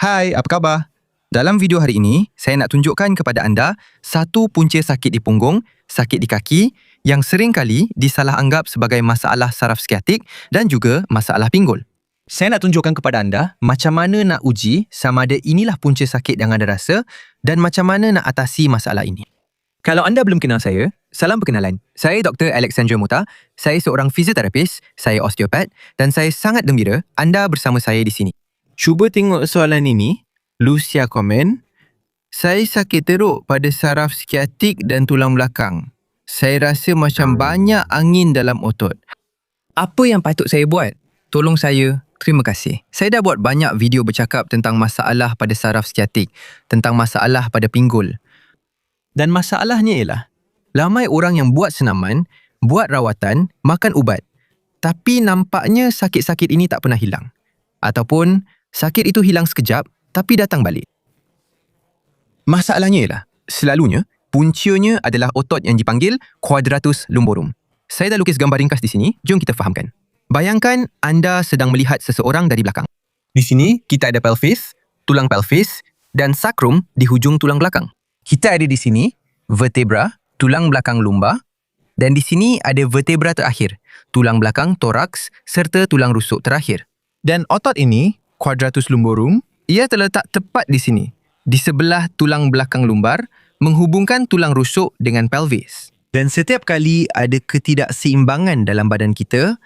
Hai, apa khabar? Dalam video hari ini, saya nak tunjukkan kepada anda satu punca sakit di punggung, sakit di kaki yang sering kali disalah anggap sebagai masalah saraf skiatik dan juga masalah pinggul. Saya nak tunjukkan kepada anda macam mana nak uji sama ada inilah punca sakit yang anda rasa dan macam mana nak atasi masalah ini. Kalau anda belum kenal saya, salam perkenalan. Saya Dr. Alexandra Muta, saya seorang fizioterapis, saya osteopat dan saya sangat gembira anda bersama saya di sini. Cuba tengok soalan ini. Lucia komen, saya sakit teruk pada saraf skiatik dan tulang belakang. Saya rasa macam banyak angin dalam otot. Apa yang patut saya buat? Tolong saya. Terima kasih. Saya dah buat banyak video bercakap tentang masalah pada saraf skiatik, tentang masalah pada pinggul. Dan masalahnya ialah, ramai orang yang buat senaman, buat rawatan, makan ubat. Tapi nampaknya sakit-sakit ini tak pernah hilang. Ataupun sakit itu hilang sekejap, tapi datang balik. Masalahnya ialah, selalunya, puncanya adalah otot yang dipanggil quadratus lumborum. Saya dah lukis gambar ringkas di sini, jom kita fahamkan. Bayangkan anda sedang melihat seseorang dari belakang. Di sini, kita ada pelvis, tulang pelvis, dan sacrum di hujung tulang belakang. Kita ada di sini, vertebra, tulang belakang lumbar, dan di sini ada vertebra terakhir, tulang belakang toraks, serta tulang rusuk terakhir. Dan otot ini, quadratus lumborum, ia terletak tepat di sini, di sebelah tulang belakang lumbar, menghubungkan tulang rusuk dengan pelvis. Dan setiap kali ada ketidakseimbangan dalam badan kita,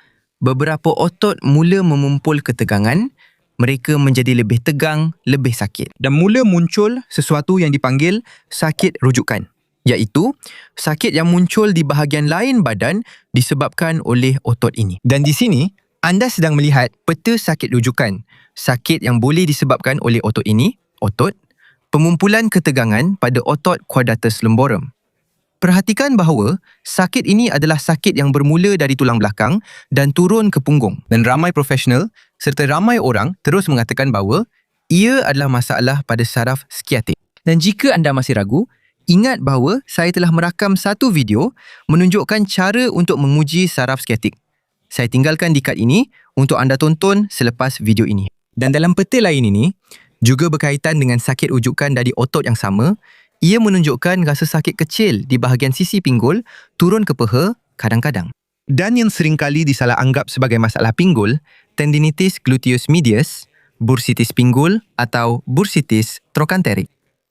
beberapa otot mula memumpul ketegangan, mereka menjadi lebih tegang, lebih sakit. Dan mula muncul sesuatu yang dipanggil sakit rujukan, iaitu sakit yang muncul di bahagian lain badan disebabkan oleh otot ini. Dan di sini, anda sedang melihat peta sakit rujukan, sakit yang boleh disebabkan oleh otot ini, otot, pemumpulan ketegangan pada otot quadratus lumborum. Perhatikan bahawa sakit ini adalah sakit yang bermula dari tulang belakang dan turun ke punggung. Dan ramai profesional serta ramai orang terus mengatakan bahawa ia adalah masalah pada saraf skiatik. Dan jika anda masih ragu, ingat bahawa saya telah merakam satu video menunjukkan cara untuk menguji saraf skiatik. Saya tinggalkan di kad ini untuk anda tonton selepas video ini. Dan dalam peta lain ini, juga berkaitan dengan sakit rujukan dari otot yang sama, ia menunjukkan rasa sakit kecil di bahagian sisi pinggul turun ke peha kadang-kadang. Dan yang seringkali disalah anggap sebagai masalah pinggul, tendinitis gluteus medius, bursitis pinggul atau bursitis trochanteric.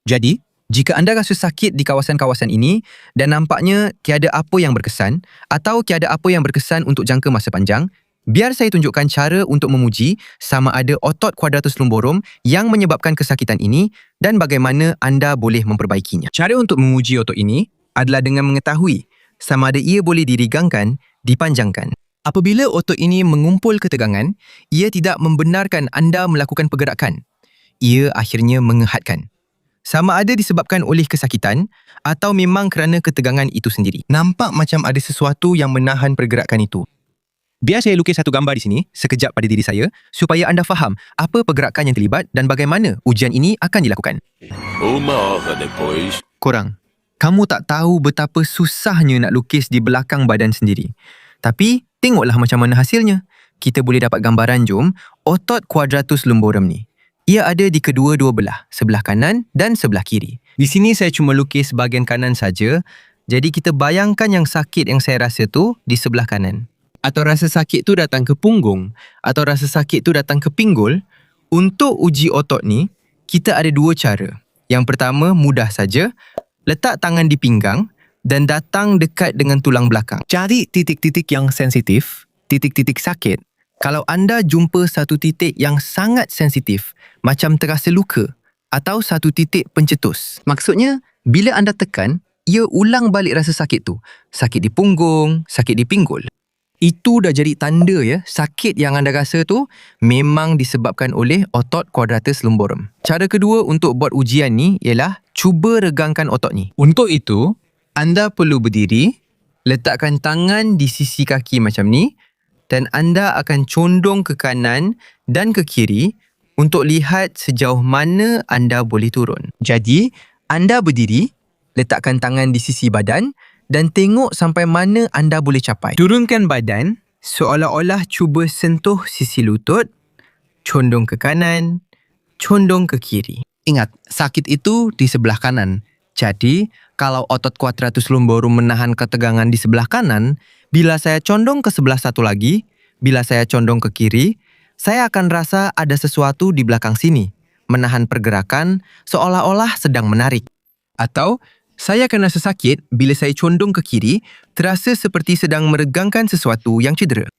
Jadi, jika anda rasa sakit di kawasan-kawasan ini dan nampaknya tiada apa yang berkesan atau tiada apa yang berkesan untuk jangka masa panjang, biar saya tunjukkan cara untuk memuji sama ada otot quadratus lumborum yang menyebabkan kesakitan ini dan bagaimana anda boleh memperbaikinya. Cara untuk memuji otot ini adalah dengan mengetahui sama ada ia boleh dirigangkan, dipanjangkan. Apabila otot ini mengumpul ketegangan, ia tidak membenarkan anda melakukan pergerakan. Ia akhirnya mengehatkan. Sama ada disebabkan oleh kesakitan atau memang kerana ketegangan itu sendiri. Nampak macam ada sesuatu yang menahan pergerakan itu. Biar saya lukis satu gambar di sini, sekejap pada diri saya, supaya anda faham apa pergerakan yang terlibat dan bagaimana ujian ini akan dilakukan. Korang, kamu tak tahu betapa susahnya nak lukis di belakang badan sendiri. Tapi, tengoklah macam mana hasilnya. Kita boleh dapat gambaran, jom, otot quadratus lumborum ni. Ia ada di kedua-dua belah, sebelah kanan dan sebelah kiri. Di sini saya cuma lukis bahagian kanan saja, jadi kita bayangkan yang sakit yang saya rasa tu di sebelah kanan. Atau rasa sakit tu datang ke punggung, atau rasa sakit tu datang ke pinggul. Untuk uji otot ni, kita ada dua cara. Yang pertama, mudah saja, letak tangan di pinggang dan datang dekat dengan tulang belakang. Cari titik-titik yang sensitif, titik-titik sakit. Kalau anda jumpa satu titik yang sangat sensitif, macam terasa luka atau satu titik pencetus. Maksudnya, bila anda tekan, ia ulang balik rasa sakit tu. Sakit di punggung, sakit di pinggul. Itu dah jadi tanda ya, sakit yang anda rasa tu memang disebabkan oleh otot quadratus lumborum. Cara kedua untuk buat ujian ni ialah cuba regangkan otot ni. Untuk itu, anda perlu berdiri, letakkan tangan di sisi kaki macam ni dan anda akan condong ke kanan dan ke kiri untuk lihat sejauh mana anda boleh turun. Jadi, anda berdiri, letakkan tangan di sisi badan dan tengok sampai mana anda boleh capai. Turunkan badan seolah-olah cuba sentuh sisi lutut, condong ke kanan, condong ke kiri. Ingat, sakit itu di sebelah kanan. Jadi, kalau otot quadratus lumborum menahan ketegangan di sebelah kanan, bila saya condong ke sebelah satu lagi, bila saya condong ke kiri, saya akan rasa ada sesuatu di belakang sini, menahan pergerakan seolah-olah sedang menarik. Atau, saya akan rasa sakit bila saya condong ke kiri, terasa seperti sedang meregangkan sesuatu yang cedera.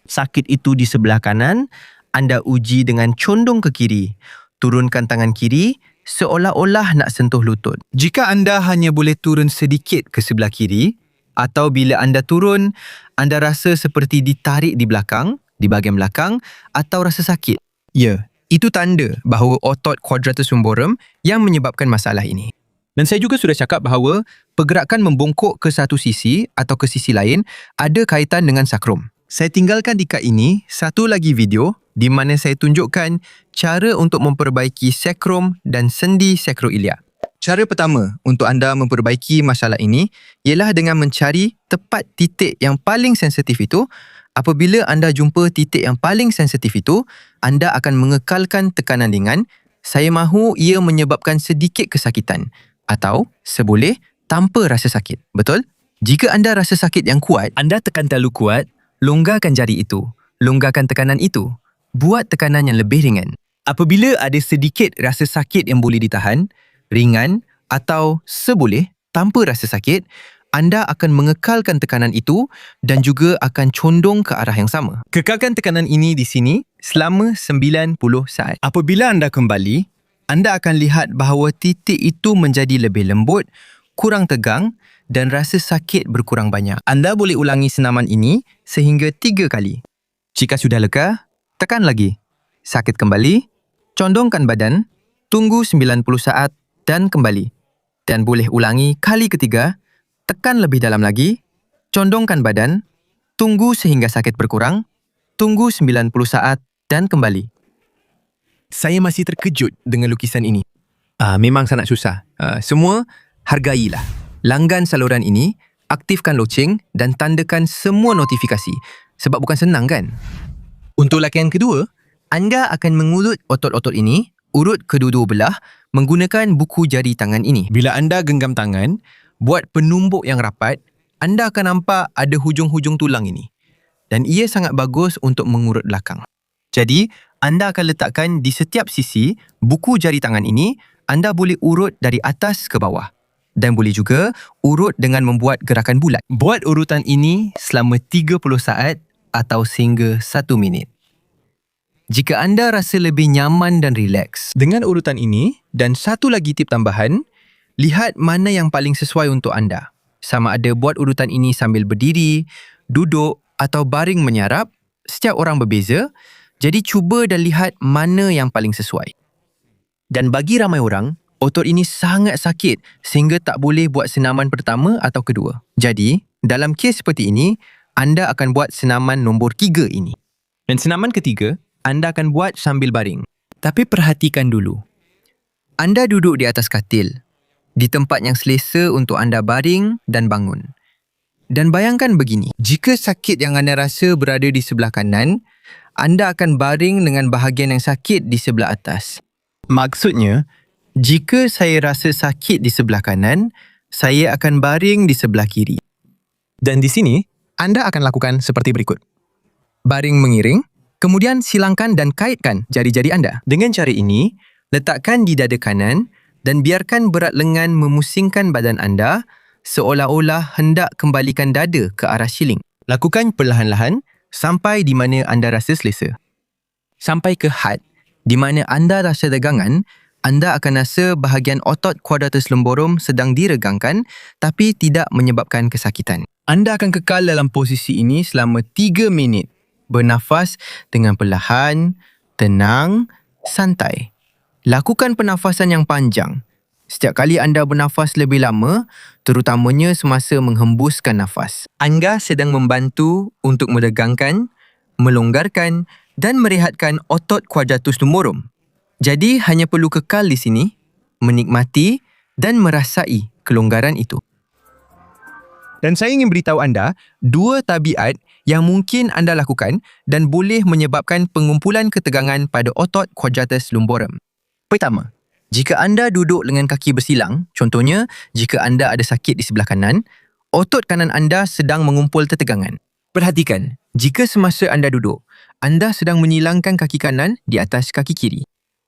Sakit itu di sebelah kanan, anda uji dengan condong ke kiri. Turunkan tangan kiri, seolah-olah nak sentuh lutut. Jika anda hanya boleh turun sedikit ke sebelah kiri, atau bila anda turun, anda rasa seperti ditarik di belakang, di bahagian belakang, atau rasa sakit. Ya, itu tanda bahawa otot quadratus lumborum yang menyebabkan masalah ini. Dan saya juga sudah cakap bahawa pergerakan membongkok ke satu sisi atau ke sisi lain ada kaitan dengan sakrum. Saya tinggalkan di kad ini satu lagi video di mana saya tunjukkan cara untuk memperbaiki sakrum dan sendi sakroiliak. Cara pertama untuk anda memperbaiki masalah ini ialah dengan mencari tepat titik yang paling sensitif itu. Apabila anda jumpa titik yang paling sensitif itu, anda akan mengekalkan tekanan ringan. Saya mahu ia menyebabkan sedikit kesakitan atau seboleh tanpa rasa sakit. Betul? Jika anda rasa sakit yang kuat, anda tekan terlalu kuat, longgarkan jari itu, longgarkan tekanan itu, buat tekanan yang lebih ringan. Apabila ada sedikit rasa sakit yang boleh ditahan, ringan atau seboleh tanpa rasa sakit, anda akan mengekalkan tekanan itu dan juga akan condong ke arah yang sama. Kekalkan tekanan ini di sini selama 90 saat. Apabila anda kembali, anda akan lihat bahawa titik itu menjadi lebih lembut, kurang tegang dan rasa sakit berkurang banyak. Anda boleh ulangi senaman ini sehingga 3 kali. Jika sudah lega, tekan lagi. Sakit kembali, condongkan badan, tunggu 90 saat dan kembali. Dan boleh ulangi kali ketiga, tekan lebih dalam lagi, condongkan badan, tunggu sehingga sakit berkurang, tunggu 90 saat dan kembali. Saya masih terkejut dengan lukisan ini. Memang sangat susah. Semua hargailah. Langgan saluran ini, aktifkan loceng dan tandakan semua notifikasi. Sebab bukan senang kan? Untuk latihan kedua, anda akan mengurut otot-otot ini, urut kedua-dua belah menggunakan buku jari tangan ini. Bila anda genggam tangan, buat penumbuk yang rapat, anda akan nampak ada hujung-hujung tulang ini. Dan ia sangat bagus untuk mengurut belakang. Jadi, anda akan letakkan di setiap sisi buku jari tangan ini, anda boleh urut dari atas ke bawah. Dan boleh juga urut dengan membuat gerakan bulat. Buat urutan ini selama 30 saat atau sehingga 1 minit. Jika anda rasa lebih nyaman dan rileks dengan urutan ini dan satu lagi tip tambahan, lihat mana yang paling sesuai untuk anda. Sama ada buat urutan ini sambil berdiri, duduk atau baring menyarap, setiap orang berbeza. Jadi cuba dan lihat mana yang paling sesuai. Dan bagi ramai orang, otot ini sangat sakit sehingga tak boleh buat senaman pertama atau kedua. Jadi, dalam kes seperti ini, anda akan buat senaman nombor 3 ini. Dan senaman ketiga, anda akan buat sambil baring. Tapi perhatikan dulu. Anda duduk di atas katil, di tempat yang selesa untuk anda baring dan bangun. Dan bayangkan begini, jika sakit yang anda rasa berada di sebelah kanan, anda akan baring dengan bahagian yang sakit di sebelah atas. Maksudnya, jika saya rasa sakit di sebelah kanan, saya akan baring di sebelah kiri. Dan di sini, anda akan lakukan seperti berikut. Baring mengiring, kemudian silangkan dan kaitkan jari-jari anda. Dengan cara ini, letakkan di dada kanan dan biarkan berat lengan memusingkan badan anda seolah-olah hendak kembalikan dada ke arah siling. Lakukan perlahan-lahan sampai di mana anda rasa selesa. Sampai ke had, di mana anda rasa tegangan, anda akan rasa bahagian otot quadratus lumborum sedang diregangkan tapi tidak menyebabkan kesakitan. Anda akan kekal dalam posisi ini selama 3 minit. Bernafas dengan perlahan, tenang, santai. Lakukan pernafasan yang panjang. Setiap kali anda bernafas lebih lama, terutamanya semasa menghembuskan nafas, anda sedang membantu untuk meregangkan, melonggarkan dan merehatkan otot quadratus lumborum. Jadi hanya perlu kekal di sini, menikmati dan merasai kelonggaran itu. Dan saya ingin beritahu anda 2 tabiat yang mungkin anda lakukan dan boleh menyebabkan pengumpulan ketegangan pada otot quadratus lumborum. Pertama, jika anda duduk dengan kaki bersilang, contohnya jika anda ada sakit di sebelah kanan, otot kanan anda sedang mengumpul ketegangan. Perhatikan, jika semasa anda duduk, anda sedang menyilangkan kaki kanan di atas kaki kiri.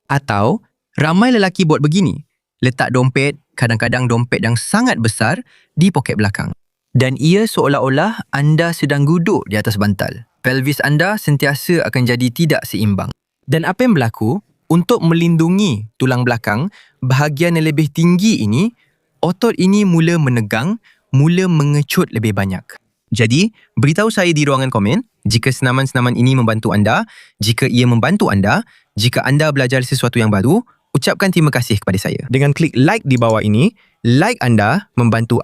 Atau, ramai lelaki buat begini, letak dompet, kadang-kadang dompet yang sangat besar, di poket belakang. Dan ia seolah-olah anda sedang duduk di atas bantal. Pelvis anda sentiasa akan jadi tidak seimbang. Dan apa yang berlaku? Untuk melindungi tulang belakang, bahagian yang lebih tinggi ini, otot ini mula menegang, mula mengecut lebih banyak. Jadi, beritahu saya di ruangan komen jika senaman-senaman ini membantu anda, jika ia membantu anda, jika anda belajar sesuatu yang baru, ucapkan terima kasih kepada saya. Dengan klik like di bawah ini, like anda, membantu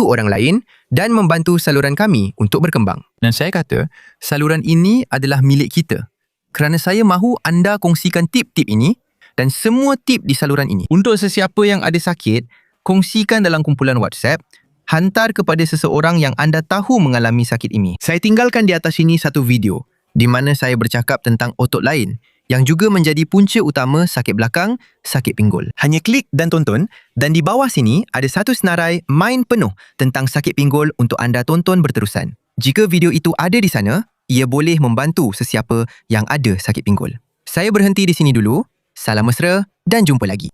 orang lain dan membantu saluran kami untuk berkembang. Dan saya kata, saluran ini adalah milik kita. Kerana saya mahu anda kongsikan tip-tip ini dan semua tip di saluran ini. Untuk sesiapa yang ada sakit, kongsikan dalam kumpulan WhatsApp, hantar kepada seseorang yang anda tahu mengalami sakit ini. Saya tinggalkan di atas ini satu video di mana saya bercakap tentang otot lain yang juga menjadi punca utama sakit belakang, sakit pinggul. Hanya klik dan tonton dan di bawah sini ada satu senarai main penuh tentang sakit pinggul untuk anda tonton berterusan. Jika video itu ada di sana, ia boleh membantu sesiapa yang ada sakit pinggul. Saya berhenti di sini dulu. Salam mesra dan jumpa lagi.